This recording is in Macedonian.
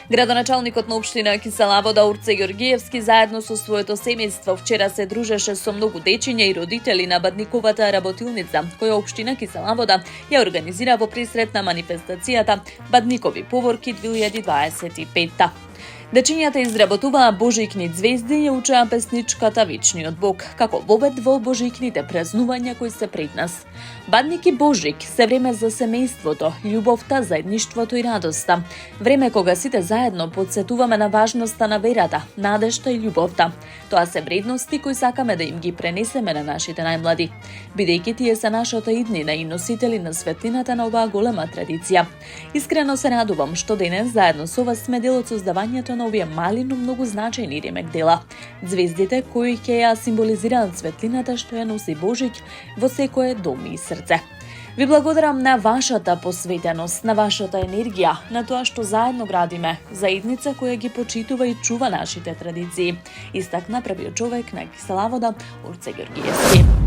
Градоначалникот на општина Кисела Вода Урце Ѓоргиевски заедно со своето семејство вчера се дружеше со многу дечиња и родители на Бадниковата работилница, која општина Кисела Вода ја организира во пресрет на манифестацијата Бадникови поворки 2025. Дечињата изработуваа божикни звезди и ја учеа песничката Вечниот Бог, како вовед во божикните празнувања кои се пред нас. Бадник и Божик се време за семејството, љубовта, заедништвото и радоста. Време кога сите заедно подсетуваме на важноста на верата, надежта и љубовта. Тоа се вредности кои сакаме да им ги пренесеме на нашите најмлади, бидејќи тие се нашата иднина и носители на светлината на оваа голема традиција. Искрено се радувам што денес заедно со вас сме дел од создавањето на овие мали, но многу значајни ремек дела. Звездите кои ќе ја символизираат светлината што ја носи Божик во секое доми и срце. Ви благодарам на вашата посветеност, на вашата енергија, на тоа што заедно градиме заедница која ги почитува и чува нашите традиции, истакна првиот човек на Кисела Вода Урце Ѓоргиевски.